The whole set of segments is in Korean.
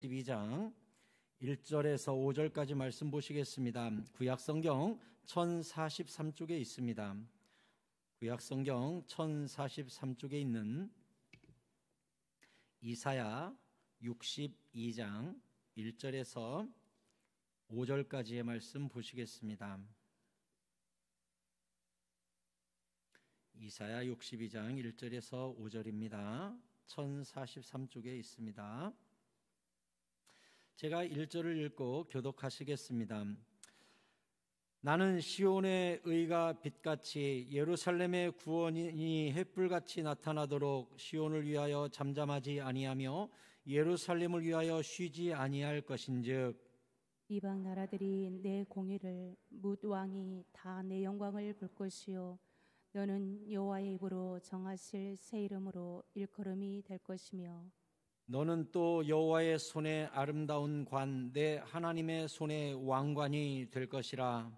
12장 1절에서 5절까지 말씀 보시겠습니다. 구약성경 1043쪽에 있습니다. 구약성경 1043쪽에 있는 이사야 62장 1절에서 5절까지의 말씀 보시겠습니다. 이사야 62장 1절에서 5절입니다. 1043쪽에 있습니다. 제가 1절을 읽고 교독하시겠습니다. 나는 시온의 의가 빛같이 예루살렘의 구원이 햇불같이 나타나도록 시온을 위하여 잠잠하지 아니하며 예루살렘을 위하여 쉬지 아니할 것인즉 이방 나라들이 내 공의를 뭇 왕이 다 내 영광을 볼 것이요 너는 여호와의 입으로 정하실 새 이름으로 일컬음이 될 것이며 너는 또 여호와의 손에 아름다운 관 내 하나님의 손에 왕관이 될 것이라.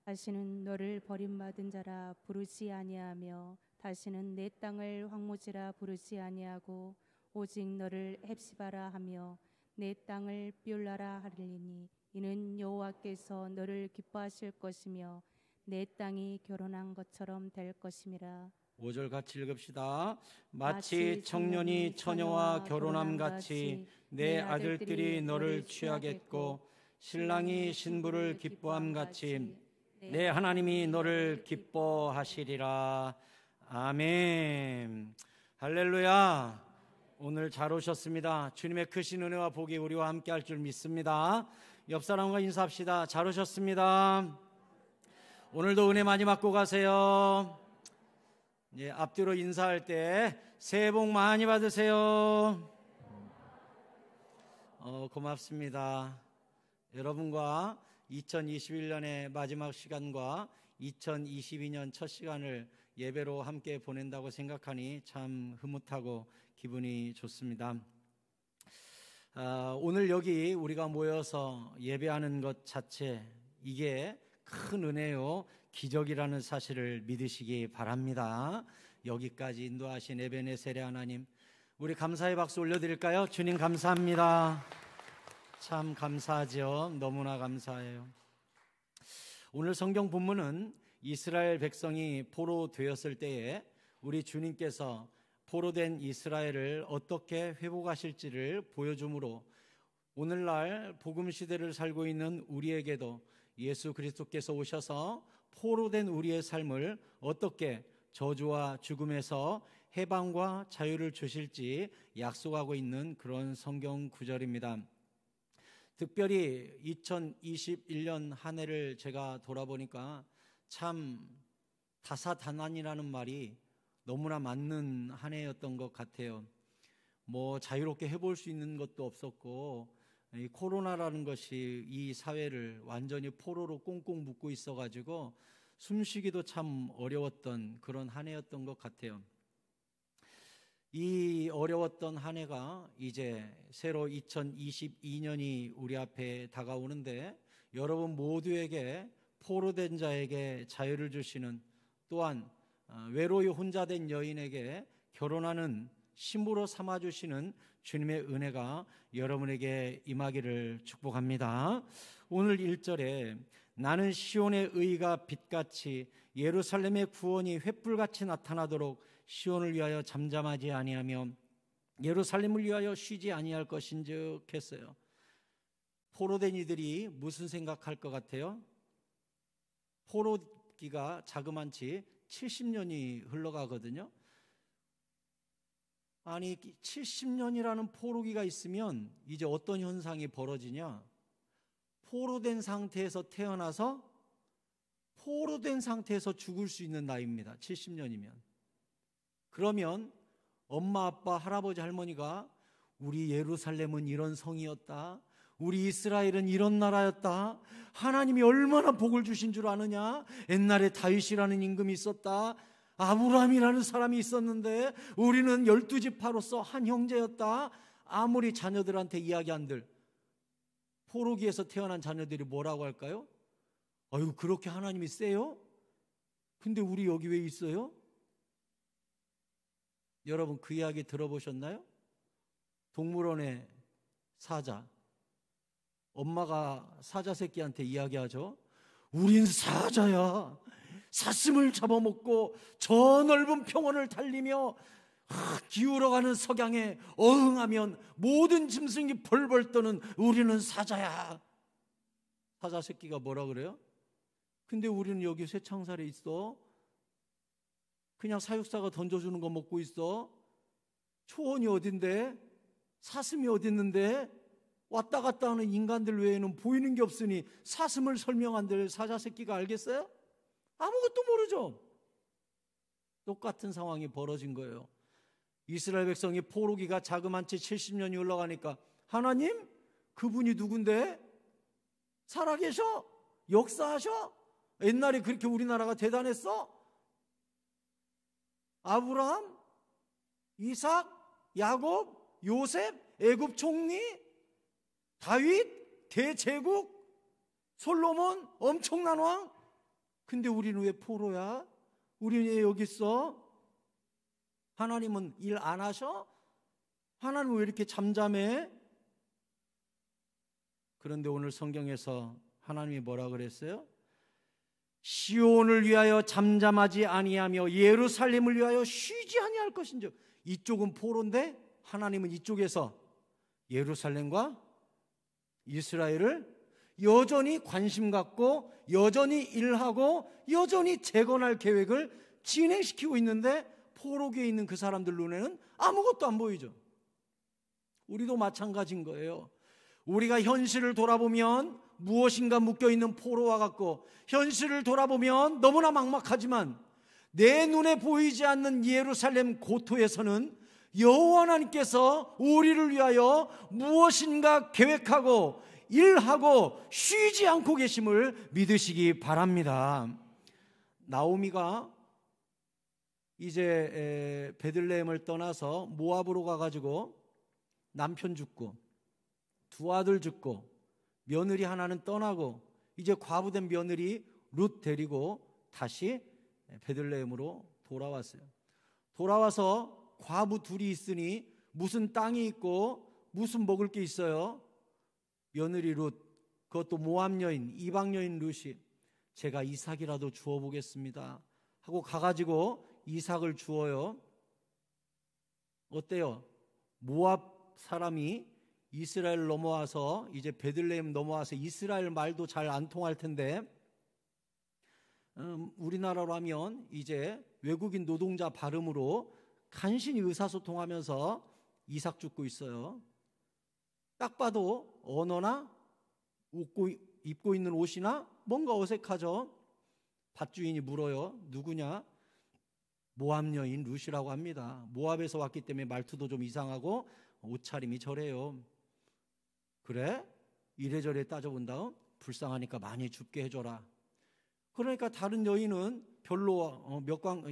다시는 너를 버림받은 자라 부르지 아니하며 다시는 내 땅을 황무지라 부르지 아니하고 오직 너를 헵시바라 하며 내 땅을 뷸라라 하리니 이는 여호와께서 너를 기뻐하실 것이며 내 땅이 결혼한 것처럼 될 것임이라. 5절 같이 읽읍시다. 마치 청년이 처녀와 결혼함 같이 내 아들들이 너를 취하겠고 신랑이 신부를 기뻐함 같이 내 하나님이 너를 기뻐하시리라. 아멘. 할렐루야. 오늘 잘 오셨습니다. 주님의 크신 은혜와 복이 우리와 함께 할 줄 믿습니다. 옆 사람과 인사합시다. 잘 오셨습니다. 오늘도 은혜 많이 받고 가세요. 앞뒤로 인사할 때 새해 복 많이 받으세요. 고맙습니다. 여러분과 2021년의 마지막 시간과 2022년 첫 시간을 예배로 함께 보낸다고 생각하니 참 흐뭇하고 기분이 좋습니다. 오늘 여기 우리가 모여서 예배하는 것 자체 이게 큰 은혜요 기적이라는 사실을 믿으시기 바랍니다. 여기까지 인도하신 에베네셀의 하나님, 우리 감사의 박수 올려드릴까요? 주님 감사합니다. 참 감사하죠. 너무나 감사해요. 오늘 성경 본문은 이스라엘 백성이 포로되었을 때에 우리 주님께서 포로된 이스라엘을 어떻게 회복하실지를 보여주므로 오늘날 복음 시대를 살고 있는 우리에게도 예수 그리스도께서 오셔서 포로된 우리의 삶을 어떻게 저주와 죽음에서 해방과 자유를 주실지 약속하고 있는 그런 성경 구절입니다. 특별히 2021년 한 해를 제가 돌아보니까 참 다사다난이라는 말이 너무나 맞는 한 해였던 것 같아요. 자유롭게 해볼 수 있는 것도 없었고 이 코로나라는 것이 이 사회를 완전히 포로로 꽁꽁 묶고 있어가지고 숨쉬기도 참 어려웠던 그런 한 해였던 것 같아요. 이 어려웠던 한 해가 이제 새로 2022년이 우리 앞에 다가오는데 여러분 모두에게 포로된 자에게 자유를 주시는, 또한 외로이 혼자 된 여인에게 결혼하는 신부로 삼아주시는 주님의 은혜가 여러분에게 임하기를 축복합니다. 오늘 1절에 나는 시온의 의가 빛같이 예루살렘의 구원이 횃불같이 나타나도록 시온을 위하여 잠잠하지 아니하며 예루살렘을 위하여 쉬지 아니할 것인즉 했어요. 포로된 이들이 무슨 생각할 것 같아요? 포로기가 자그만치 70년이 흘러가거든요. 아니 70년이라는 포로기가 있으면 이제 어떤 현상이 벌어지냐? 포로된 상태에서 태어나서 포로된 상태에서 죽을 수 있는 나이입니다. 70년이면. 그러면 엄마, 아빠, 할아버지, 할머니가 우리 예루살렘은 이런 성이었다, 우리 이스라엘은 이런 나라였다, 하나님이 얼마나 복을 주신 줄 아느냐, 옛날에 다윗이라는 임금이 있었다, 아브라함이라는 사람이 있었는데 우리는 12지파로서 한 형제였다, 아무리 자녀들한테 이야기한들 포로기에서 태어난 자녀들이 뭐라고 할까요? 아유, 그렇게 하나님이 세요? 근데 우리 여기 왜 있어요? 여러분 그 이야기 들어보셨나요? 동물원에 사자. 엄마가 사자 새끼한테 이야기하죠. 우린 사자야. 사슴을 잡아먹고 저 넓은 평원을 달리며 기울어가는 석양에 어흥하면 모든 짐승이 벌벌 떠는 우리는 사자야. 사자 새끼가 뭐라 그래요? 근데 우리는 여기 쇠창살에 있어. 그냥 사육사가 던져주는 거 먹고 있어. 초원이 어딘데? 사슴이 어딨는데? 왔다 갔다 하는 인간들 외에는 보이는 게 없으니 사슴을 설명한들 사자 새끼가 알겠어요? 아무것도 모르죠. 똑같은 상황이 벌어진 거예요. 이스라엘 백성이 포로기가 자그만 채 70년이 흘러가니까 하나님? 그분이 누군데? 살아계셔? 역사하셔? 옛날에 그렇게 우리나라가 대단했어? 아브라함? 이삭? 야곱? 요셉? 애굽 총리? 다윗? 대제국? 솔로몬? 엄청난 왕? 근데 우리는 왜 포로야? 우리는 왜 여기 있어? 하나님은 일 안 하셔? 하나님은 왜 이렇게 잠잠해? 그런데 오늘 성경에서 하나님이 뭐라 그랬어요? 시온을 위하여 잠잠하지 아니하며 예루살렘을 위하여 쉬지 아니할 것인즉. 이쪽은 포로인데 하나님은 이쪽에서 예루살렘과 이스라엘을 여전히 관심 갖고 여전히 일하고 여전히 재건할 계획을 진행시키고 있는데 포로기에 있는 그 사람들 눈에는 아무것도 안 보이죠. 우리도 마찬가지인 거예요. 우리가 현실을 돌아보면 무엇인가 묶여있는 포로와 같고 현실을 돌아보면 너무나 막막하지만 내 눈에 보이지 않는 예루살렘 고토에서는 여호와 하나님께서 우리를 위하여 무엇인가 계획하고 일하고 쉬지 않고 계심을 믿으시기 바랍니다. 나오미가 이제 베들레헴을 떠나서 모압으로 가가지고 남편 죽고 두 아들 죽고 며느리 하나는 떠나고 이제 과부된 며느리 룻 데리고 다시 베들레헴으로 돌아왔어요. 돌아와서 과부 둘이 있으니 무슨 땅이 있고 무슨 먹을 게 있어요? 며느리 룻, 그것도 모압 여인, 이방 여인 룻이 제가 이삭이라도 주어보겠습니다 하고 가가지고 이삭을 주어요. 어때요? 모압 사람이 이스라엘 넘어와서 이제 베들레헴 넘어와서 이스라엘 말도 잘 안 통할 텐데 우리나라로 하면 이제 외국인 노동자 발음으로 간신히 의사소통하면서 이삭 죽고 있어요. 딱 봐도 언어나 입고 있는 옷이나 뭔가 어색하죠. 밭주인이 물어요. 누구냐? 모압 여인 룻이라고 합니다. 모압에서 왔기 때문에 말투도 좀 이상하고 옷차림이 저래요. 그래? 이래저래 따져본다. 불쌍하니까 많이 줍게 해줘라. 그러니까 다른 여인은 별로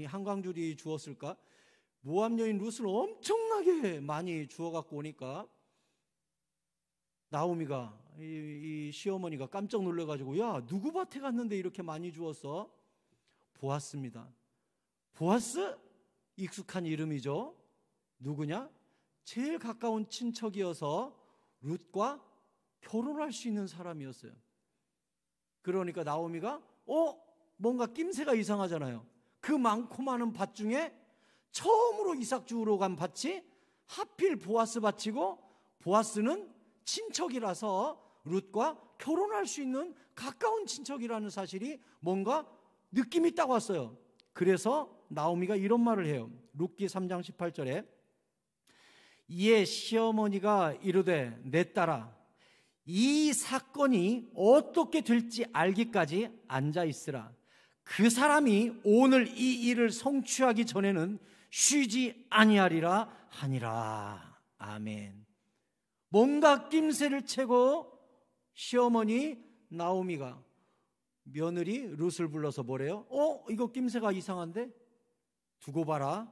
한 광줄이 주었을까? 모압 여인 룻을 엄청나게 많이 주워갖고 오니까 나오미가 이 시어머니가 깜짝 놀라가지고 야 누구 밭에 갔는데 이렇게 많이 주었어? 보아스입니다. 보아스? 익숙한 이름이죠. 누구냐? 제일 가까운 친척이어서 룻과 결혼할 수 있는 사람이었어요. 그러니까 나오미가 뭔가 낌새가 이상하잖아요. 그 많고 많은 밭 중에 처음으로 이삭 주우러 간 밭이 하필 보아스 밭이고 보아스는 친척이라서 룻과 결혼할 수 있는 가까운 친척이라는 사실이 뭔가 느낌이 딱 왔어요. 그래서 나오미가 이런 말을 해요. 룻기 3장 18절에 이에 시어머니가 이르되 내 딸아 이 사건이 어떻게 될지 알기까지 앉아있으라. 그 사람이 오늘 이 일을 성취하기 전에는 쉬지 아니하리라 하니라. 아멘. 뭔가 낌새를 채고 시어머니 나오미가 며느리 룻을 불러서 뭐래요? 이거 낌새가 이상한데? 두고 봐라.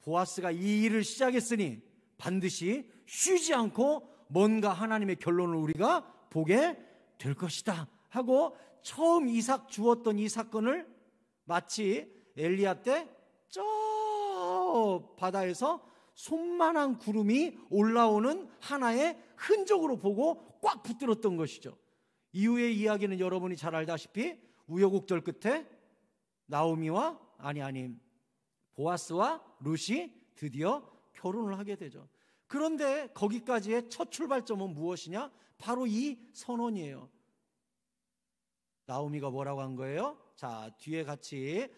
보아스가 이 일을 시작했으니 반드시 쉬지 않고 뭔가 하나님의 결론을 우리가 보게 될 것이다 하고 처음 이삭 주었던 이 사건을 마치 엘리야 때 저 바다에서 손만한 구름이 올라오는 하나의 흔적으로 보고 꽉 붙들었던 것이죠. 이후의 이야기는 여러분이 잘 알다시피 우여곡절 끝에 나오미와 보아스와 룻이 드디어 결혼을 하게 되죠. 그런데 거기까지의 첫 출발점은 무엇이냐? 바로 이 선언이에요. 나오미가 뭐라고 한 거예요? 자, 뒤에 같이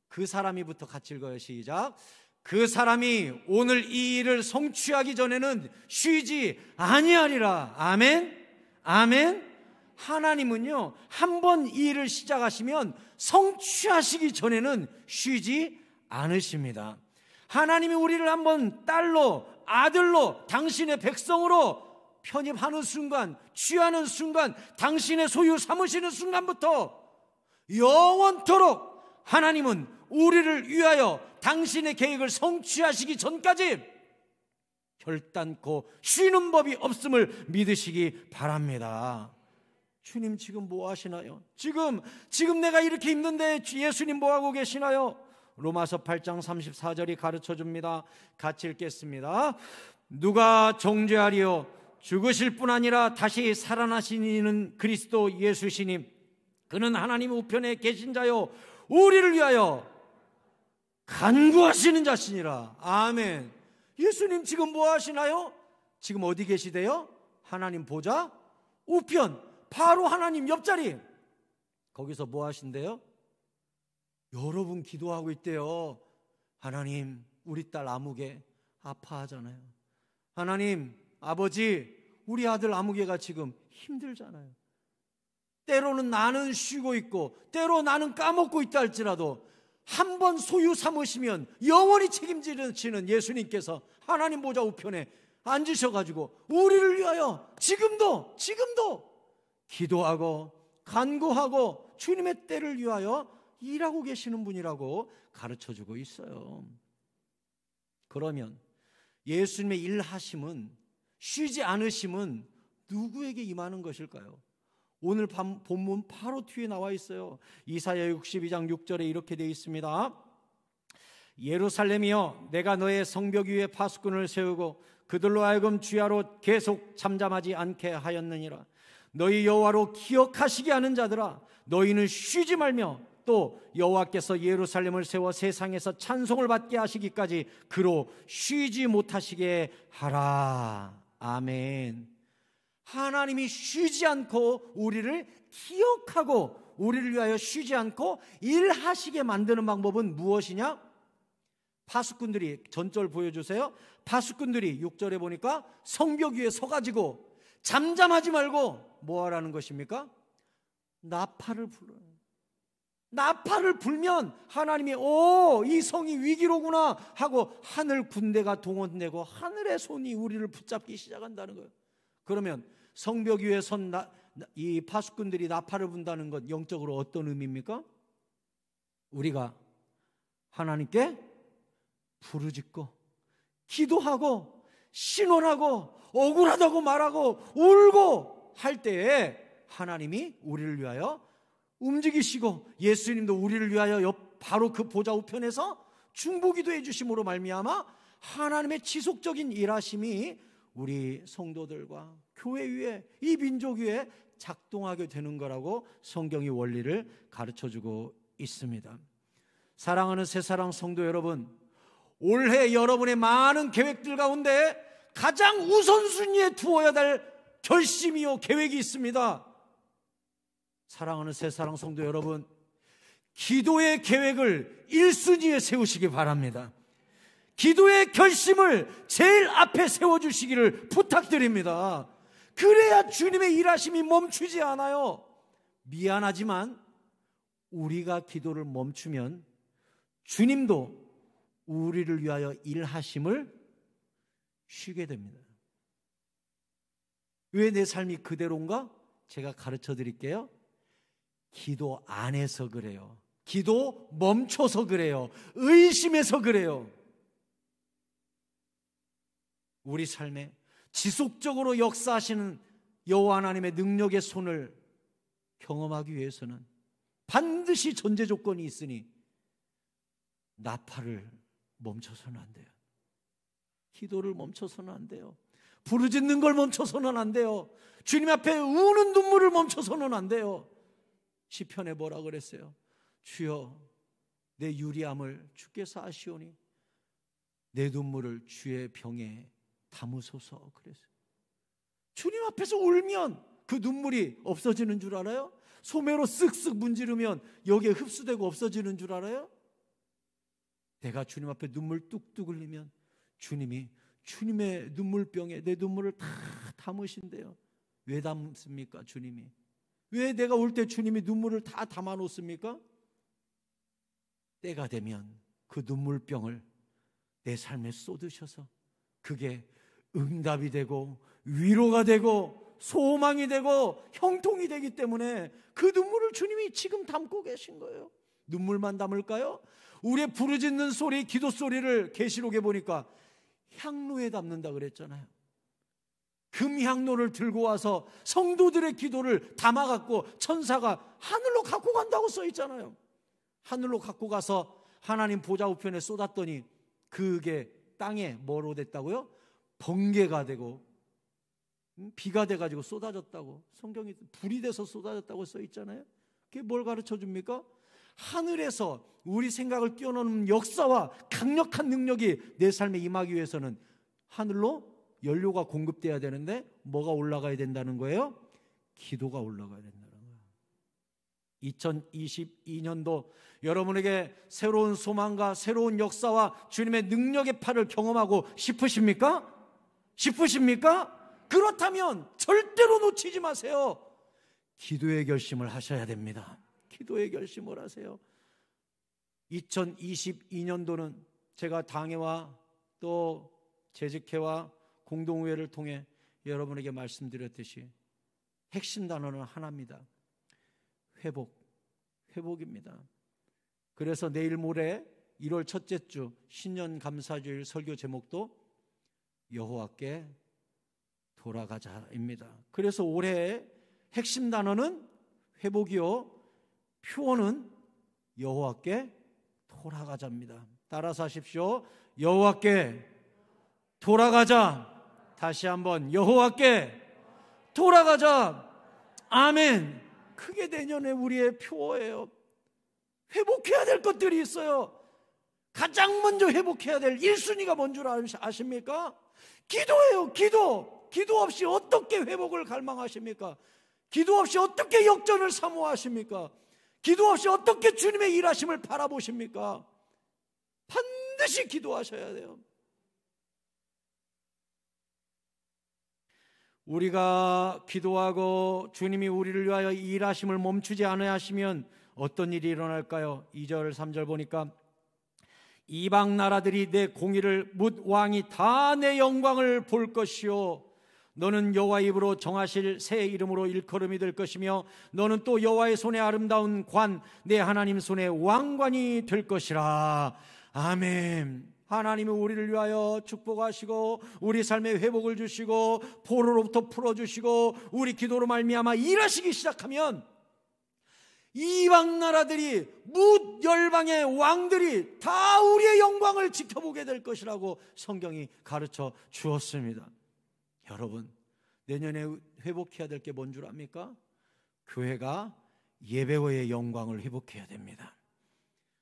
그 사람이부터 같이 읽어요. 시작. 그 사람이 오늘 이 일을 성취하기 전에는 쉬지 아니하리라. 아멘. 아멘. 하나님은요, 한 번 이 일을 시작하시면 성취하시기 전에는 쉬지 않으십니다. 하나님이 우리를 한번 딸로, 아들로, 당신의 백성으로 편입하는 순간, 취하는 순간, 당신의 소유 삼으시는 순간부터 영원토록 하나님은 우리를 위하여 당신의 계획을 성취하시기 전까지 결단코 쉬는 법이 없음을 믿으시기 바랍니다. 주님 지금 뭐 하시나요? 지금 내가 이렇게 힘든데 예수님 뭐 하고 계시나요? 로마서 8장 34절이 가르쳐 줍니다. 같이 읽겠습니다. 누가 정죄하리요? 죽으실 뿐 아니라 다시 살아나신 이는 그리스도 예수시니 그는 하나님 우편에 계신 자요 우리를 위하여 간구하시는 자시니라. 아멘. 예수님 지금 뭐 하시나요? 지금 어디 계시대요? 하나님 보좌 우편, 바로 하나님 옆자리. 거기서 뭐 하신대요? 여러분 기도하고 있대요. 하나님, 우리 딸 아무개 아파하잖아요. 하나님, 아버지, 우리 아들 아무개가 지금 힘들잖아요. 때로는 나는 쉬고 있고 때로 나는 까먹고 있다 할지라도 한 번 소유 삼으시면 영원히 책임지시는 예수님께서 하나님 보좌 우편에 앉으셔가지고 우리를 위하여 지금도 기도하고 간구하고 주님의 때를 위하여 일하고 계시는 분이라고 가르쳐주고 있어요. 그러면 예수님의 일하심은, 쉬지 않으심은 누구에게 임하는 것일까요? 오늘 본문 바로 뒤에 나와 있어요. 이사야 62장 6절에 이렇게 되어 있습니다. 예루살렘이여, 내가 너의 성벽 위에 파수꾼을 세우고 그들로 하여금 주야로 계속 잠잠하지 않게 하였느니라. 너희 여호와로 기억하시게 하는 자들아, 너희는 쉬지 말며 또 여호와께서 예루살렘을 세워 세상에서 찬송을 받게 하시기까지 그로 쉬지 못하시게 하라. 아멘. 하나님이 쉬지 않고 우리를 기억하고 우리를 위하여 쉬지 않고 일하시게 만드는 방법은 무엇이냐? 파수꾼들이, 전절 보여주세요. 파수꾼들이 6절에 보니까 성벽 위에 서가지고 잠잠하지 말고 뭐 하라는 것입니까? 나팔을 불어요. 나팔을 불면 하나님이 이 성이 위기로구나 하고 하늘 군대가 동원되고 하늘의 손이 우리를 붙잡기 시작한다는 거예요. 그러면 성벽 위에 선 이 파수꾼들이 나팔을 분다는 것, 영적으로 어떤 의미입니까? 우리가 하나님께 부르짖고 기도하고 신원하고 억울하다고 말하고 울고 할 때에 하나님이 우리를 위하여 움직이시고 예수님도 우리를 위하여 바로 그 보좌 우편에서 중보기도해 주심으로 말미암아 하나님의 지속적인 일하심이 우리 성도들과 교회 위에, 이 민족 위에 작동하게 되는 거라고 성경이 원리를 가르쳐주고 있습니다. 사랑하는 새사랑 성도 여러분, 올해 여러분의 많은 계획들 가운데 가장 우선순위에 두어야 될 결심이요 계획이 있습니다. 사랑하는 새사랑 성도 여러분, 기도의 계획을 1순위에 세우시기 바랍니다. 기도의 결심을 제일 앞에 세워주시기를 부탁드립니다. 그래야 주님의 일하심이 멈추지 않아요. 미안하지만 우리가 기도를 멈추면 주님도 우리를 위하여 일하심을 쉬게 됩니다. 왜 내 삶이 그대로인가? 제가 가르쳐 드릴게요. 기도 안 해서 그래요. 기도 멈춰서 그래요. 의심해서 그래요. 우리 삶에 지속적으로 역사하시는 여호와 하나님의 능력의 손을 경험하기 위해서는 반드시 전제 조건이 있으니 나팔을 멈춰서는 안 돼요. 기도를 멈춰서는 안 돼요. 부르짖는 걸 멈춰서는 안 돼요. 주님 앞에 우는 눈물을 멈춰서는 안 돼요. 시편에 뭐라 그랬어요? 주여 내 유리함을 주께서 아시오니 내 눈물을 주의 병에 담으소서 그랬어요. 주님 앞에서 울면 그 눈물이 없어지는 줄 알아요? 소매로 쓱쓱 문지르면 여기에 흡수되고 없어지는 줄 알아요? 내가 주님 앞에 눈물 뚝뚝 흘리면 주님이 주님의 눈물병에 내 눈물을 다 담으신대요. 왜 담습니까? 주님이 왜 내가 올 때 주님이 눈물을 다 담아 놓습니까? 때가 되면 그 눈물병을 내 삶에 쏟으셔서 그게 응답이 되고 위로가 되고 소망이 되고 형통이 되기 때문에 그 눈물을 주님이 지금 담고 계신 거예요. 눈물만 담을까요? 우리의 부르짖는 소리, 기도 소리를 계시록에 보니까 향로에 담는다 그랬잖아요. 금향로를 들고 와서 성도들의 기도를 담아갖고 천사가 하늘로 갖고 간다고 써 있잖아요. 하늘로 갖고 가서 하나님 보좌 우편에 쏟았더니 그게 땅에 뭐로 됐다고요? 번개가 되고 비가 돼가지고 쏟아졌다고, 성경이 불이 돼서 쏟아졌다고 써 있잖아요. 그게 뭘 가르쳐 줍니까? 하늘에서 우리 생각을 뛰어넘는 역사와 강력한 능력이 내 삶에 임하기 위해서는 하늘로 연료가 공급돼야 되는데 뭐가 올라가야 된다는 거예요? 기도가 올라가야 된다는 거예요. 2022년도 여러분에게 새로운 소망과 새로운 역사와 주님의 능력의 팔을 경험하고 싶으십니까? 그렇다면 절대로 놓치지 마세요. 기도의 결심을 하셔야 됩니다. 기도의 결심을 하세요. 2022년도는 제가 당회와 또 재직회와 공동의회를 통해 여러분에게 말씀드렸듯이 핵심 단어는 하나입니다. 회복입니다. 그래서 내일 모레 1월 첫째 주 신년 감사주일 설교 제목도 여호와께 돌아가자입니다. 그래서 올해 핵심 단어는 회복이요, 표어는 여호와께 돌아가자입니다. 따라서 하십시오. 여호와께 돌아가자. 다시 한번 여호와께 돌아가자. 아멘. 그게 내년에 우리의 표어예요. 회복해야 될 것들이 있어요. 가장 먼저 회복해야 될 1순위가 뭔 줄 아십니까? 기도예요. 기도 없이 어떻게 회복을 갈망하십니까? 기도 없이 어떻게 역전을 사모하십니까? 기도 없이 어떻게 주님의 일하심을 바라보십니까? 반드시 기도하셔야 돼요. 우리가 기도하고 주님이 우리를 위하여 일하심을 멈추지 않아야 하시면 어떤 일이 일어날까요? 2절 3절 보니까 이방 나라들이 내 공의를 묻 왕이 다 내 영광을 볼 것이요 너는 여호와 입으로 정하실 새 이름으로 일컬음이 될 것이며 너는 또 여호와의 손에 아름다운 관 내 하나님 손에 왕관이 될 것이라. 아멘. 하나님이 우리를 위하여 축복하시고 우리 삶에 회복을 주시고 포로로부터 풀어주시고 우리 기도로 말미암아 일하시기 시작하면 이방 나라들이 뭇 열방의 왕들이 다 우리의 영광을 지켜보게 될 것이라고 성경이 가르쳐 주었습니다. 여러분, 내년에 회복해야 될 게 뭔 줄 압니까? 교회가 예배의 영광을 회복해야 됩니다.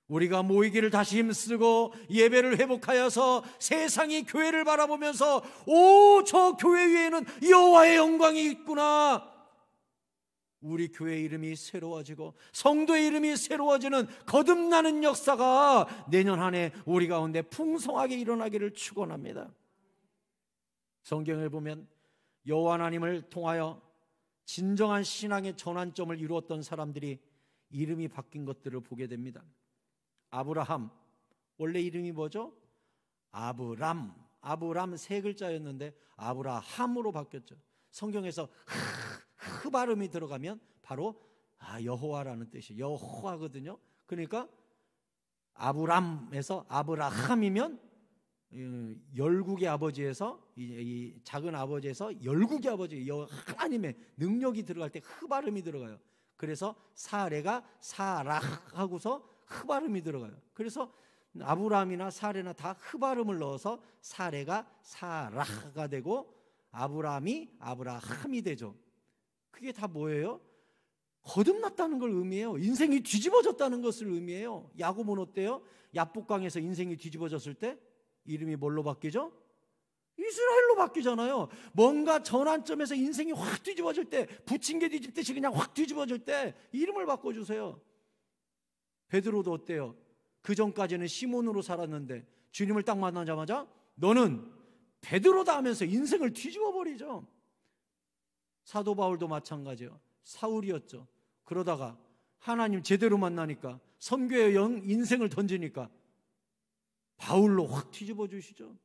우리가 모이기를 다시 힘쓰고 예배를 회복하여서 세상이 교회를 바라보면서 오, 저 교회 위에는 여호와의 영광이 있구나. 우리 교회 이름이 새로워지고 성도의 이름이 새로워지는 거듭나는 역사가 내년 한 해 우리 가운데 풍성하게 일어나기를 축원합니다. 성경을 보면 여호와 하나님을 통하여 진정한 신앙의 전환점을 이루었던 사람들이 이름이 바뀐 것들을 보게 됩니다. 아브라함, 원래 이름이 뭐죠? 아브람 세 글자였는데 아브라함으로 바뀌었죠. 성경에서 흐 발음이 들어가면 바로 여호와라는 뜻이 여호와거든요. 그러니까 아브람에서 아브라함이면 열국의 아버지에서 이 작은 아버지에서 열국의 아버지 하나님의 능력이 들어갈 때 흐 발음이 들어가요. 그래서 사레가 사락 하고서 흐 발음이 들어가요. 그래서 아브라함이나 사레나 다 흡발음을 넣어서 사레가 사라가 되고 아브라함이 아브라함이 되죠. 그게 다 뭐예요? 거듭났다는 걸 의미해요. 인생이 뒤집어졌다는 것을 의미해요. 야곱은 어때요? 야복강에서 인생이 뒤집어졌을 때 이름이 뭘로 바뀌죠? 이스라엘로 바뀌잖아요. 뭔가 전환점에서 인생이 확 뒤집어질 때, 부친 게 뒤집듯이 그냥 확 뒤집어질 때 이름을 바꿔주세요. 베드로도 어때요? 그 전까지는 시몬으로 살았는데 주님을 딱 만나자마자 너는 베드로다 하면서 인생을 뒤집어 버리죠. 사도 바울도 마찬가지예요. 사울이었죠. 그러다가 하나님 제대로 만나니까, 선교의 인생을 던지니까 바울로 확 뒤집어 주시죠.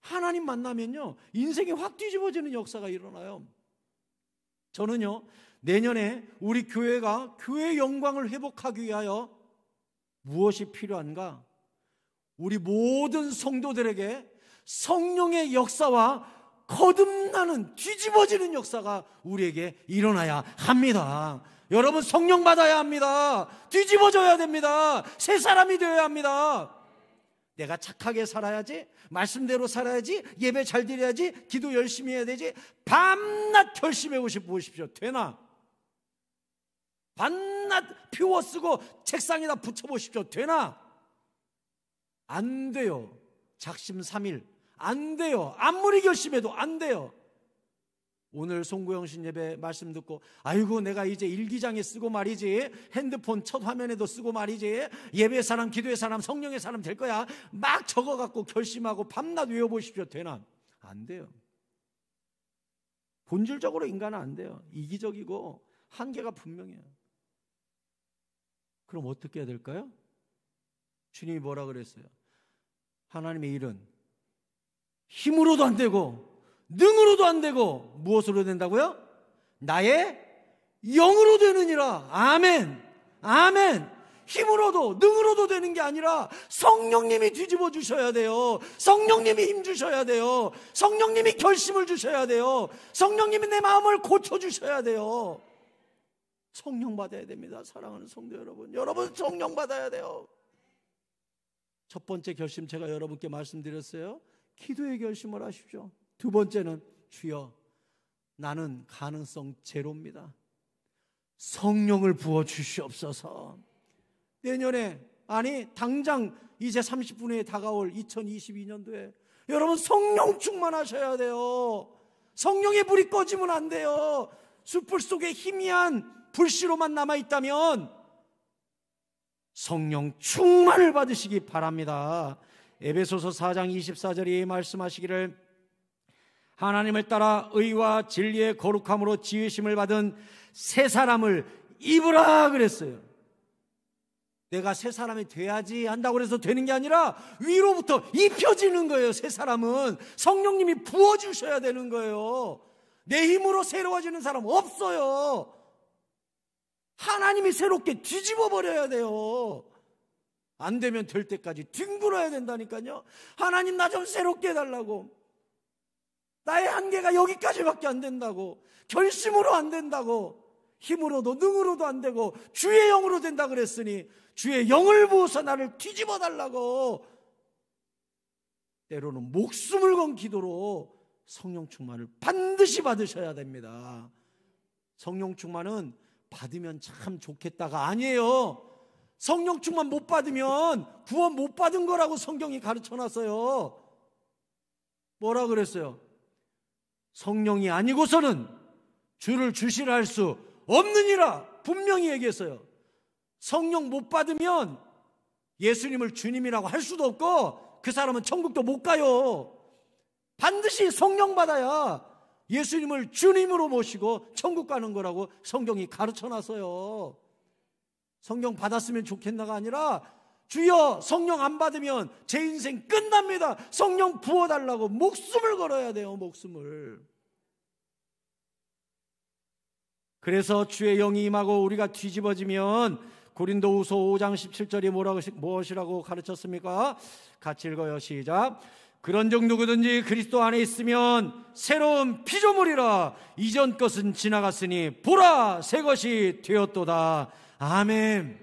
하나님 만나면요, 인생이 확 뒤집어지는 역사가 일어나요. 저는요, 내년에 우리 교회가 교회의 영광을 회복하기 위하여 무엇이 필요한가? 우리 모든 성도들에게 성령의 역사와 거듭나는, 뒤집어지는 역사가 우리에게 일어나야 합니다. 여러분, 성령 받아야 합니다. 뒤집어져야 됩니다. 새 사람이 되어야 합니다. 내가 착하게 살아야지, 말씀대로 살아야지, 예배 잘 드려야지, 기도 열심히 해야 되지, 밤낮 결심해 보십시오. 되나? 밤낮 피워 쓰고 책상에다 붙여보십시오. 되나? 안 돼요. 작심삼일 안 돼요. 아무리 결심해도 안 돼요. 오늘 송구영신 예배 말씀 듣고, 아이고 내가 이제 일기장에 쓰고 말이지, 핸드폰 첫 화면에도 쓰고 말이지, 예배의 사람, 기도의 사람, 성령의 사람 될 거야, 막 적어갖고 결심하고 밤낮 외워보십시오. 되나? 안 돼요. 본질적으로 인간은 안 돼요. 이기적이고 한계가 분명해요. 그럼 어떻게 해야 될까요? 주님이 뭐라 그랬어요? 하나님의 일은 힘으로도 안 되고 능으로도 안 되고 무엇으로 된다고요? 나의 영으로 되느니라. 아멘. 아멘. 힘으로도 능으로도 되는 게 아니라 성령님이 뒤집어 주셔야 돼요. 성령님이 힘 주셔야 돼요. 성령님이 결심을 주셔야 돼요. 성령님이 내 마음을 고쳐 주셔야 돼요. 성령 받아야 됩니다. 사랑하는 성도 여러분, 여러분 성령 받아야 돼요. 첫 번째 결심 제가 여러분께 말씀드렸어요. 기도의 결심을 하십시오. 두 번째는, 주여 나는 가능성 제로입니다. 성령을 부어 주시옵소서. 내년에, 아니 당장 이제 30분 후에 다가올 2022년도에 여러분 성령 충만하셔야 돼요. 성령의 불이 꺼지면 안 돼요. 숯불 속에 희미한 불씨로만 남아있다면 성령 충만을 받으시기 바랍니다. 에베소서 4장 24절에 말씀하시기를, 하나님을 따라 의와 진리의 거룩함으로 지으심을 받은 새 사람을 입으라 그랬어요. 내가 새 사람이 돼야지 한다고 해서 되는 게 아니라 위로부터 입혀지는 거예요. 새 사람은 성령님이 부어주셔야 되는 거예요. 내 힘으로 새로워지는 사람 없어요. 하나님이 새롭게 뒤집어 버려야 돼요. 안 되면 될 때까지 뒹굴어야 된다니까요. 하나님 나 좀 새롭게 해달라고. 나의 한계가 여기까지밖에 안 된다고. 결심으로 안 된다고. 힘으로도 능으로도 안 되고 주의 영으로 된다 그랬으니 주의 영을 부어서 나를 뒤집어 달라고. 때로는 목숨을 건 기도로 성령 충만을 반드시 받으셔야 됩니다. 성령 충만은 받으면 참 좋겠다가 아니에요. 성령 충만 못 받으면 구원 못 받은 거라고 성경이 가르쳐놨어요. 뭐라 그랬어요? 성령이 아니고서는 주를 주시라 할 수 없느니라 분명히 얘기했어요. 성령 못 받으면 예수님을 주님이라고 할 수도 없고 그 사람은 천국도 못 가요. 반드시 성령 받아야 예수님을 주님으로 모시고 천국 가는 거라고 성경이 가르쳐놨어요. 성령 받았으면 좋겠나가 아니라, 주여 성령 안 받으면 제 인생 끝납니다. 성령 부어달라고 목숨을 걸어야 돼요. 목숨을. 그래서 주의 영이 임하고 우리가 뒤집어지면, 고린도후서 5장 17절이 무엇이라고 가르쳤습니까? 같이 읽어요. 시작. 그런즉 누구든지 그리스도 안에 있으면 새로운 피조물이라. 이전 것은 지나갔으니 보라 새 것이 되었도다. 아멘.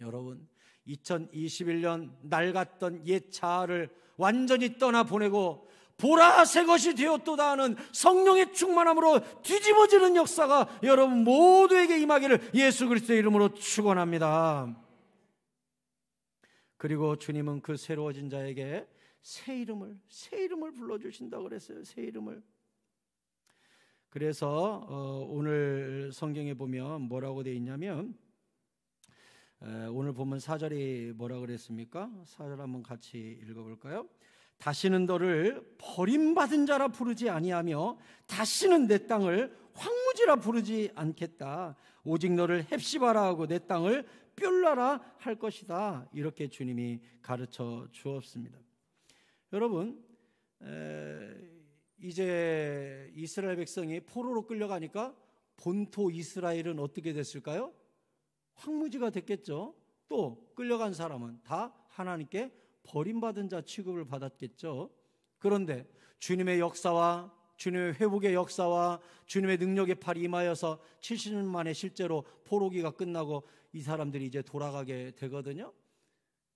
여러분, 2021년 낡았던 옛 자아를 완전히 떠나보내고 보라 새 것이 되었도다 하는 성령의 충만함으로 뒤집어지는 역사가 여러분 모두에게 임하기를 예수 그리스도의 이름으로 축원합니다. 그리고 주님은 그 새로워진 자에게 새 이름을 불러주신다고 그랬어요. 새 이름을. 그래서 오늘 성경에 보면 뭐라고 되어 있냐면, 오늘 보면 4절이 뭐라고 그랬습니까? 4절 한번 같이 읽어볼까요? 다시는 너를 버림받은 자라 부르지 아니하며 다시는 내 땅을 황무지라 부르지 않겠다. 오직 너를 헵시바라 하고 내 땅을 뻬라라 할 것이다. 이렇게 주님이 가르쳐 주었습니다. 여러분, 이제 이스라엘 백성이 포로로 끌려가니까 본토 이스라엘은 어떻게 됐을까요? 황무지가 됐겠죠. 또 끌려간 사람은 다 하나님께 버림받은 자 취급을 받았겠죠. 그런데 주님의 역사와 주님의 회복의 역사와 주님의 능력의 팔이 임하여서 70년 만에 실제로 포로기가 끝나고 이 사람들이 이제 돌아가게 되거든요.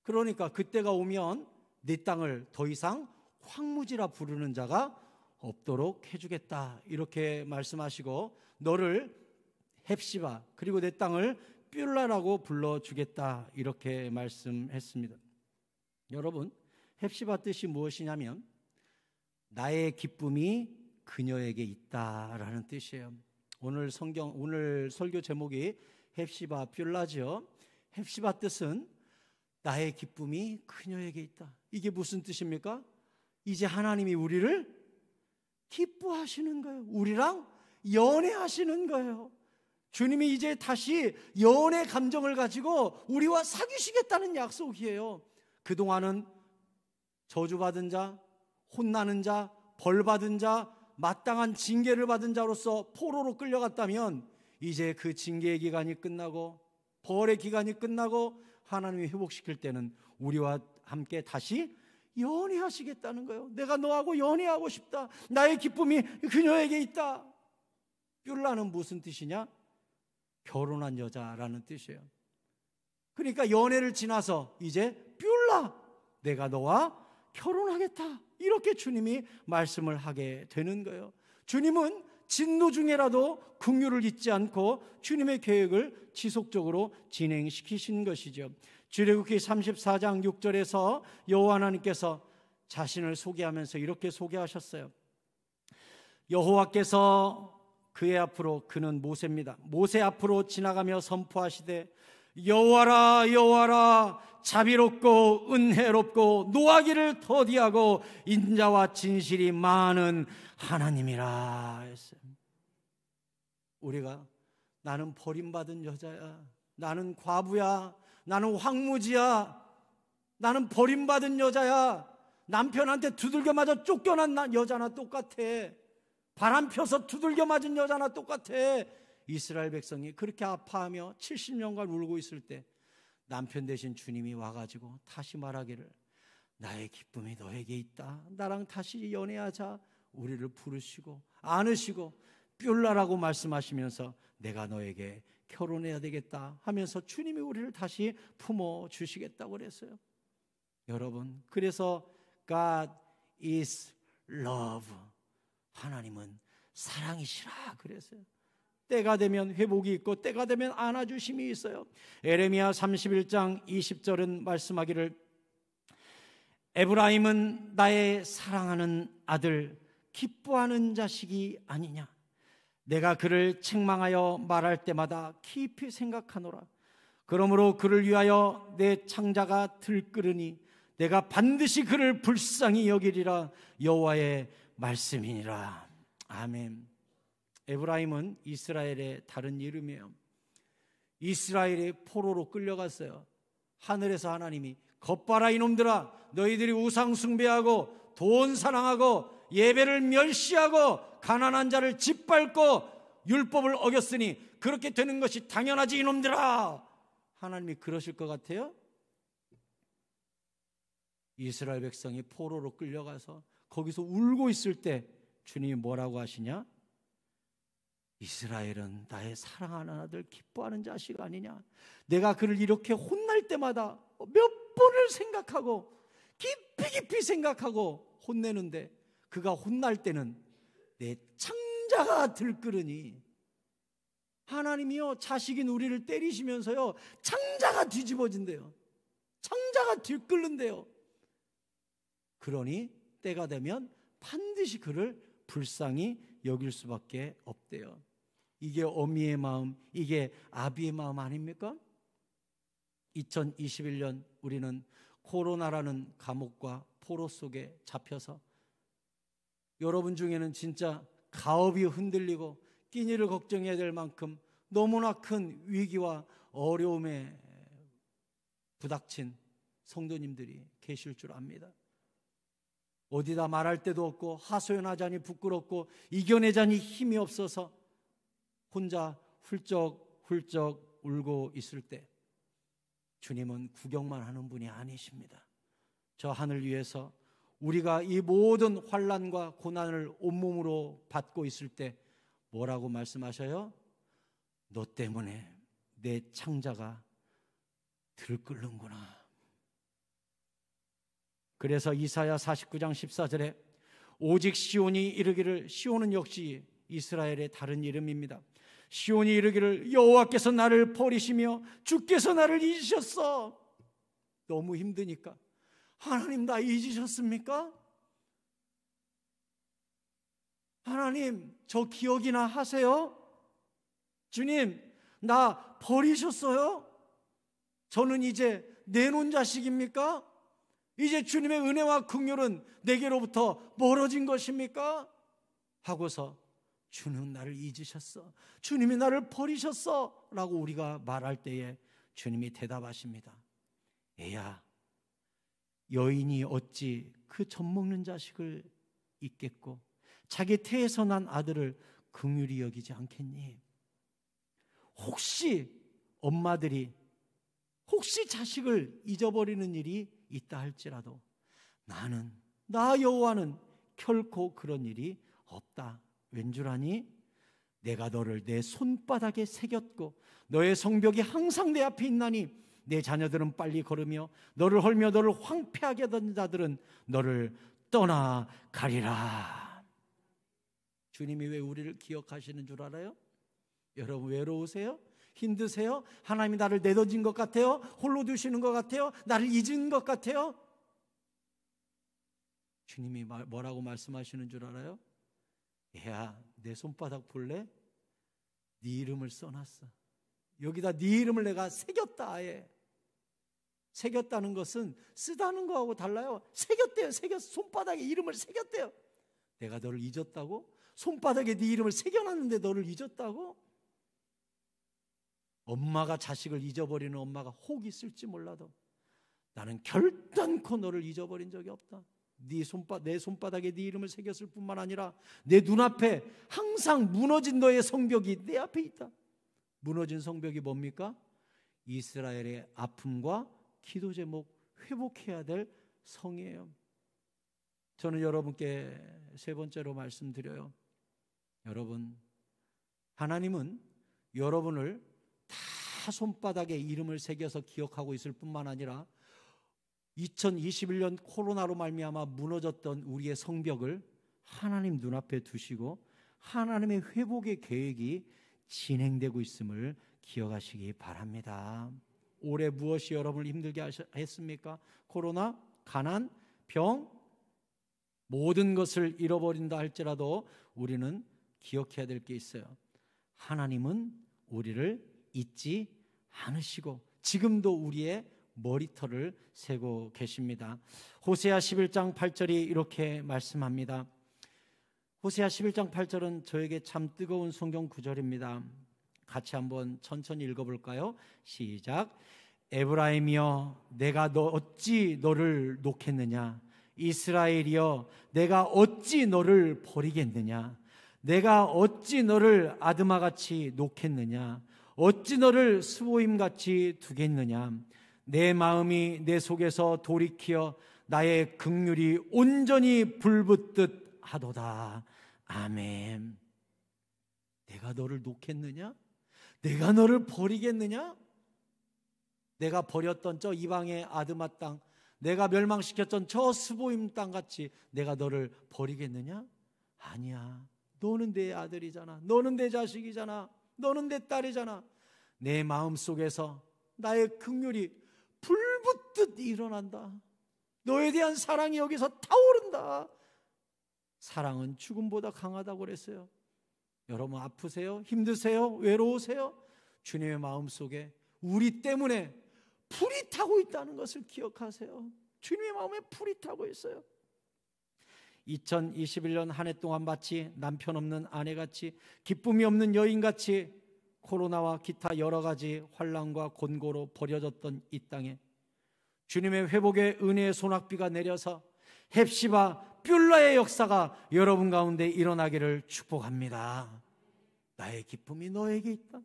그러니까 그때가 오면 내 땅을 더 이상 황무지라 부르는 자가 없도록 해주겠다, 이렇게 말씀하시고 너를 헵시바 그리고 내 땅을 뻬라라고 불러주겠다, 이렇게 말씀했습니다. 여러분, 헵시바 뜻이 무엇이냐면 나의 기쁨이 그녀에게 있다라는 뜻이에요. 오늘 설교 제목이 헵시바 뻬라죠. 헵시바 뜻은 나의 기쁨이 그녀에게 있다. 이게 무슨 뜻입니까? 이제 하나님이 우리를 기뻐하시는 거예요. 우리랑 연애하시는 거예요. 주님이 이제 다시 연애 감정을 가지고 우리와 사귀시겠다는 약속이에요. 그동안은 저주받은 자, 혼나는 자, 벌받은 자, 마땅한 징계를 받은 자로서 포로로 끌려갔다면 이제 그 징계의 기간이 끝나고 벌의 기간이 끝나고 하나님이 회복시킬 때는 우리와 함께 다시 연애하시겠다는 거예요. 내가 너하고 연애하고 싶다. 나의 기쁨이 그녀에게 있다. 뻬라는 무슨 뜻이냐? 결혼한 여자라는 뜻이에요. 그러니까 연애를 지나서 이제 뻬라, 내가 너와 결혼하겠다, 이렇게 주님이 말씀을 하게 되는 거예요. 주님은 진노 중에라도 긍휼을 잊지 않고 주님의 계획을 지속적으로 진행시키신 것이죠. 출애굽기 34장 6절에서 여호와 하나님께서 자신을 소개하면서 이렇게 소개하셨어요. 여호와께서 그의 앞으로, 그는 모세입니다, 모세 앞으로 지나가며 선포하시되 여호와라 여호와라, 자비롭고 은혜롭고 노하기를 더디하고 인자와 진실이 많은 하나님이라 했어요. 우리가 나는 버림받은 여자야, 나는 과부야, 나는 황무지야, 나는 버림받은 여자야, 남편한테 두들겨 맞아 쫓겨난 여자나 똑같아, 바람 펴서 두들겨 맞은 여자나 똑같아. 이스라엘 백성이 그렇게 아파하며 70년간 울고 있을 때 남편 대신 주님이 와가지고 다시 말하기를 나의 기쁨이 너에게 있다, 나랑 다시 연애하자, 우리를 부르시고 안으시고 뻬라라고 말씀하시면서 내가 너에게 결혼해야 되겠다 하면서 주님이 우리를 다시 품어주시겠다고 그랬어요. 여러분, 그래서 God is love, 하나님은 사랑이시라 그랬어요. 때가 되면 회복이 있고 때가 되면 안아주심이 있어요. 에레미야 31장 20절은 말씀하기를 에브라임은 나의 사랑하는 아들, 기뻐하는 자식이 아니냐. 내가 그를 책망하여 말할 때마다 깊이 생각하노라. 그러므로 그를 위하여 내 창자가 들끓으니 내가 반드시 그를 불쌍히 여기리라. 여호와의 말씀이니라. 아멘. 에브라임은 이스라엘의 다른 이름이에요. 이스라엘이 포로로 끌려갔어요. 하늘에서 하나님이 겉봐라 이놈들아, 너희들이 우상 숭배하고 돈 사랑하고 예배를 멸시하고 가난한 자를 짓밟고 율법을 어겼으니 그렇게 되는 것이 당연하지 이놈들아. 하나님이 그러실 것 같아요? 이스라엘 백성이 포로로 끌려가서 거기서 울고 있을 때 주님이 뭐라고 하시냐? 이스라엘은 나의 사랑하는 아들, 기뻐하는 자식 아니냐. 내가 그를 이렇게 혼날 때마다 몇 번을 생각하고 깊이 생각하고 혼내는데, 그가 혼날 때는 내 창자가 들끓으니. 하나님이요, 자식인 우리를 때리시면서요, 창자가 뒤집어진대요. 창자가 들끓는데요. 그러니 때가 되면 반드시 그를 불쌍히 여길 수밖에 없대요. 이게 어미의 마음, 이게 아비의 마음 아닙니까? 2021년 우리는 코로나라는 감옥과 포로 속에 잡혀서, 여러분 중에는 진짜 가업이 흔들리고 끼니를 걱정해야 될 만큼 너무나 큰 위기와 어려움에 부닥친 성도님들이 계실 줄 압니다. 어디다 말할 데도 없고 하소연하자니 부끄럽고 이겨내자니 힘이 없어서 혼자 훌쩍훌쩍 울고 있을 때, 주님은 구경만 하는 분이 아니십니다. 저 하늘 위에서 우리가 이 모든 환난과 고난을 온몸으로 받고 있을 때 뭐라고 말씀하셔요? 너 때문에 내 창자가 들끓는구나. 그래서 이사야 49장 14절에 오직 시온이 이르기를, 시온은 역시 이스라엘의 다른 이름입니다. 시온이 이르기를 여호와께서 나를 버리시며 주께서 나를 잊으셨어. 너무 힘드니까, 하나님 나 잊으셨습니까? 하나님 저 기억이나 하세요? 주님 나 버리셨어요? 저는 이제 내놓은 자식입니까? 이제 주님의 은혜와 긍휼은 내게로부터 멀어진 것입니까? 하고서 주는 나를 잊으셨어, 주님이 나를 버리셨어 라고 우리가 말할 때에 주님이 대답하십니다. 애야, 여인이 어찌 그 젖먹는 자식을 잊겠고 자기 태에서 난 아들을 긍휼히 여기지 않겠니? 혹시 엄마들이 혹시 자식을 잊어버리는 일이 있다 할지라도 나 여호와는 결코 그런 일이 없다. 왠줄 아니? 내가 너를 내 손바닥에 새겼고 너의 성벽이 항상 내 앞에 있나니 내 자녀들은 빨리 걸으며 너를 헐며 너를 황폐하게 하던 자들은 너를 떠나가리라. 주님이 왜 우리를 기억하시는 줄 알아요? 여러분 외로우세요? 힘드세요? 하나님이 나를 내던진 것 같아요? 홀로 두시는 것 같아요? 나를 잊은 것 같아요? 주님이 뭐라고 말씀하시는 줄 알아요? 야, 내 손바닥 볼래? 네 이름을 써놨어. 여기다 네 이름을 내가 새겼다. 아예 새겼다는 것은 쓰다는 거하고 달라요. 새겼대요. 손바닥에 이름을 새겼대요. 내가 너를 잊었다고? 손바닥에 네 이름을 새겨놨는데 너를 잊었다고? 엄마가 자식을 잊어버리는 엄마가 혹 있을지 몰라도 나는 결단코 너를 잊어버린 적이 없다. 내 손바닥에 네 이름을 새겼을 뿐만 아니라 내 눈앞에 항상 무너진 너의 성벽이 내 앞에 있다. 무너진 성벽이 뭡니까? 이스라엘의 아픔과 기도 제목 회복해야 될 성이에요. 저는 여러분께 세 번째로 말씀드려요. 여러분, 하나님은 여러분을 다 손바닥에 이름을 새겨서 기억하고 있을 뿐만 아니라 2021년 코로나로 말미암아 무너졌던 우리의 성벽을 하나님 눈앞에 두시고 하나님의 회복의 계획이 진행되고 있음을 기억하시기 바랍니다. 올해 무엇이 여러분을 힘들게 했습니까? 코로나, 가난, 병, 모든 것을 잃어버린다 할지라도 우리는 기억해야 될 게 있어요. 하나님은 우리를 잊지 않으시고 지금도 우리의 머리털을 세고 계십니다. 호세아 11장 8절이 이렇게 말씀합니다. 호세아 11장 8절은 저에게 참 뜨거운 성경 구절입니다. 같이 한번 천천히 읽어볼까요? 시작. 에브라임이여 내가 어찌 너를 놓겠느냐? 이스라엘이여 내가 어찌 너를 버리겠느냐? 내가 어찌 너를 아드마같이 놓겠느냐? 어찌 너를 스보임같이 두겠느냐? 내 마음이 내 속에서 돌이키어 나의 긍휼이 온전히 불붙듯 하도다. 아멘. 내가 너를 놓겠느냐? 내가 너를 버리겠느냐? 내가 버렸던 저 이방의 아드마 땅, 내가 멸망시켰던 저 스보임 땅같이 내가 너를 버리겠느냐? 아니야. 너는 내 아들이잖아. 너는 내 자식이잖아. 너는 내 딸이잖아. 내 마음속에서 나의 긍휼이 불붙듯 일어난다. 너에 대한 사랑이 여기서 타오른다. 사랑은 죽음보다 강하다고 그랬어요. 여러분 아프세요? 힘드세요? 외로우세요? 주님의 마음속에 우리 때문에 불이 타고 있다는 것을 기억하세요. 주님의 마음에 불이 타고 있어요. 2021년 한 해 동안 마치 남편 없는 아내같이, 기쁨이 없는 여인같이 코로나와 기타 여러 가지 환난과 곤고로 버려졌던 이 땅에 주님의 회복의 은혜의 소낙비가 내려서 헵시바 뷸라의 역사가 여러분 가운데 일어나기를 축복합니다. 나의 기쁨이 너에게 있다.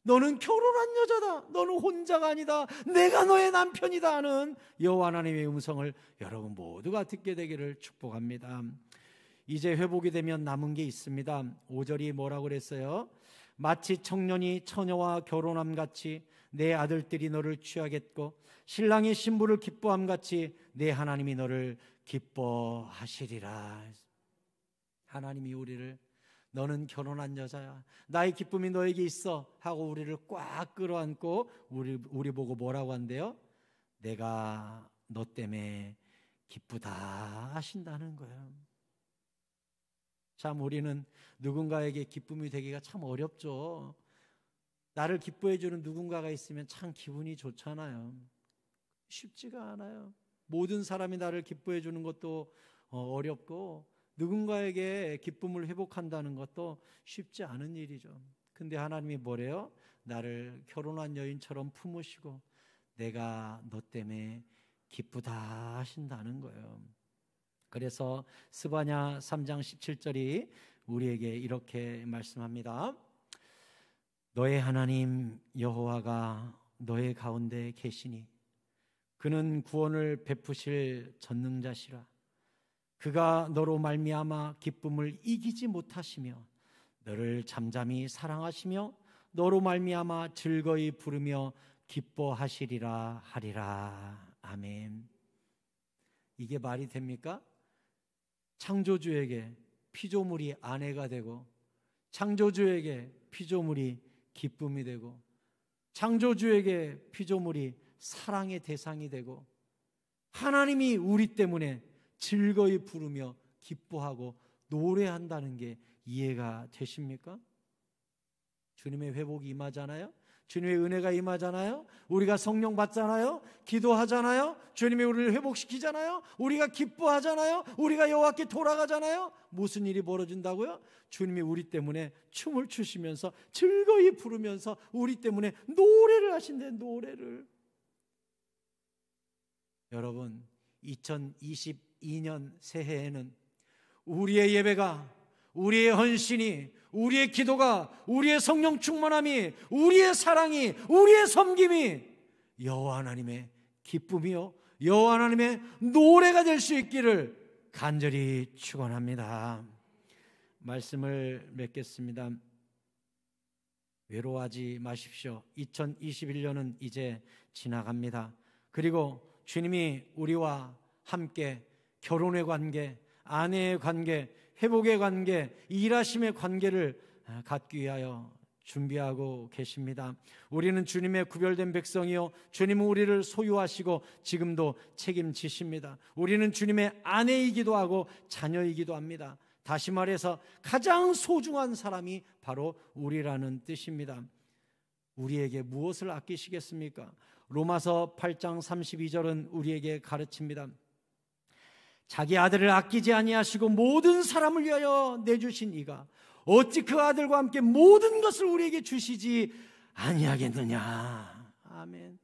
너는 결혼한 여자다. 너는 혼자가 아니다. 내가 너의 남편이다 하는 여호와 하나님의 음성을 여러분 모두가 듣게 되기를 축복합니다. 이제 회복이 되면 남은 게 있습니다. 5절이 뭐라고 그랬어요? 마치 청년이 처녀와 결혼함 같이 내 아들들이 너를 취하겠고 신랑이 신부를 기뻐함 같이 내 하나님이 너를 기뻐하시리라. 하나님이 우리를 너는 결혼한 여자야. 나의 기쁨이 너에게 있어 하고 우리를 꽉 끌어안고 우리 보고 뭐라고 한대요? 내가 너 때문에 기쁘다 하신다는 거예요. 참 우리는 누군가에게 기쁨이 되기가 참 어렵죠. 나를 기뻐해 주는 누군가가 있으면 참 기분이 좋잖아요. 쉽지가 않아요. 모든 사람이 나를 기뻐해 주는 것도 어렵고 누군가에게 기쁨을 회복한다는 것도 쉽지 않은 일이죠. 근데 하나님이 뭐래요? 나를 결혼한 여인처럼 품으시고 내가 너 때문에 기쁘다 하신다는 거예요. 그래서 스바냐 3장 17절이 우리에게 이렇게 말씀합니다. 너의 하나님 여호와가 너의 가운데 계시니 그는 구원을 베푸실 전능자시라. 그가 너로 말미암아 기쁨을 이기지 못하시며 너를 잠잠히 사랑하시며 너로 말미암아 즐거이 부르며 기뻐하시리라 하리라. 아멘. 이게 말이 됩니까? 창조주에게 피조물이 아내가 되고 창조주에게 피조물이 기쁨이 되고 창조주에게 피조물이 사랑의 대상이 되고 하나님이 우리 때문에 즐거이 부르며 기뻐하고 노래한다는 게 이해가 되십니까? 주님의 회복이 임하잖아요. 주님의 은혜가 임하잖아요. 우리가 성령 받잖아요. 기도하잖아요. 주님이 우리를 회복시키잖아요. 우리가 기뻐하잖아요. 우리가 여호와께 돌아가잖아요. 무슨 일이 벌어진다고요? 주님이 우리 때문에 춤을 추시면서 즐거이 부르면서 우리 때문에 노래를 하신대. 노래를. 여러분 2022년 새해에는 우리의 예배가, 우리의 헌신이, 우리의 기도가, 우리의 성령 충만함이, 우리의 사랑이, 우리의 섬김이 여호와 하나님의 기쁨이요 여호와 하나님의 노래가 될 수 있기를 간절히 축원합니다. 말씀을 맺겠습니다. 외로워하지 마십시오. 2021년은 이제 지나갑니다. 그리고 주님이 우리와 함께 결혼의 관계, 아내의 관계, 회복의 관계, 일하심의 관계를 갖기 위하여 준비하고 계십니다. 우리는 주님의 구별된 백성이요 주님은 우리를 소유하시고 지금도 책임지십니다. 우리는 주님의 아내이기도 하고 자녀이기도 합니다. 다시 말해서 가장 소중한 사람이 바로 우리라는 뜻입니다. 우리에게 무엇을 아끼시겠습니까? 로마서 8장 32절은 우리에게 가르칩니다. 자기 아들을 아끼지 아니하시고 모든 사람을 위하여 내주신 이가 어찌 그 아들과 함께 모든 것을 우리에게 주시지 아니하겠느냐. 아멘.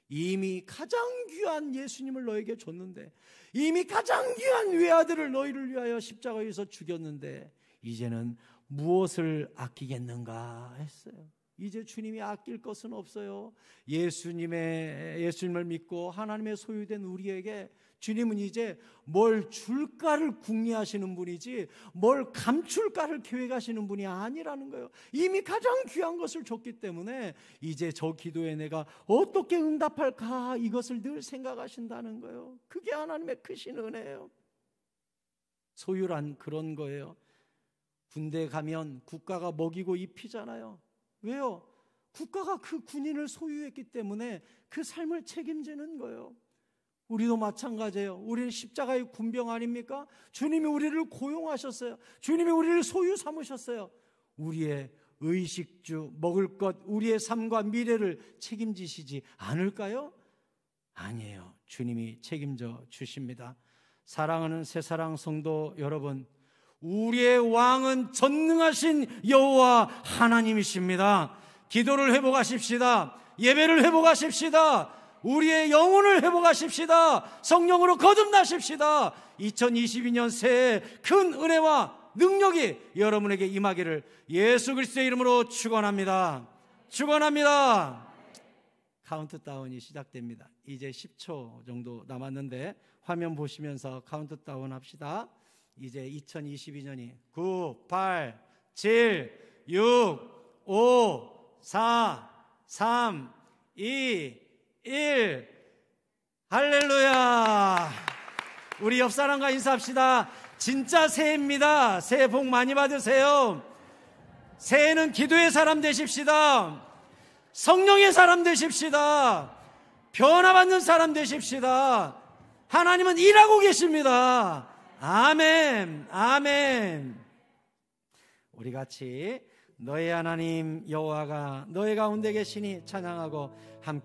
이미 가장 귀한 예수님을 너에게 줬는데, 이미 가장 귀한 외아들을 너희를 위하여 십자가에서 죽였는데 이제는 무엇을 아끼겠는가 했어요. 이제 주님이 아낄 것은 없어요. 예수님을 믿고 하나님의 소유된 우리에게 주님은 이제 뭘 줄까를 궁리하시는 분이지 뭘 감출까를 계획하시는 분이 아니라는 거예요. 이미 가장 귀한 것을 줬기 때문에 이제 저 기도에 내가 어떻게 응답할까, 이것을 늘 생각하신다는 거예요. 그게 하나님의 크신 은혜예요. 소유란 그런 거예요. 군대 가면 국가가 먹이고 입히잖아요. 왜요? 국가가 그 군인을 소유했기 때문에 그 삶을 책임지는 거예요. 우리도 마찬가지예요. 우리는 십자가의 군병 아닙니까? 주님이 우리를 고용하셨어요. 주님이 우리를 소유 삼으셨어요. 우리의 의식주, 먹을 것, 우리의 삶과 미래를 책임지시지 않을까요? 아니에요. 주님이 책임져 주십니다. 사랑하는 새사랑 성도 여러분, 우리의 왕은 전능하신 여호와 하나님이십니다. 기도를 회복하십시다. 예배를 회복하십시다. 우리의 영혼을 회복하십시다. 성령으로 거듭나십시다. 2022년 새해 큰 은혜와 능력이 여러분에게 임하기를 예수 그리스도의 이름으로 축원합니다. 축원합니다. 카운트다운이 시작됩니다. 이제 10초 정도 남았는데 화면 보시면서 카운트다운 합시다. 이제 2022년이 9, 8, 7, 6, 5, 4, 3, 2, 1. 할렐루야. 우리 옆 사람과 인사합시다. 진짜 새해입니다. 새해 복 많이 받으세요. 새해는 기도의 사람 되십시다. 성령의 사람 되십시다. 변화받는 사람 되십시다. 하나님은 일하고 계십니다. 아멘, 아멘. 우리 같이 너의 하나님 여호와가 너의 가운데 계시니 찬양하고 함께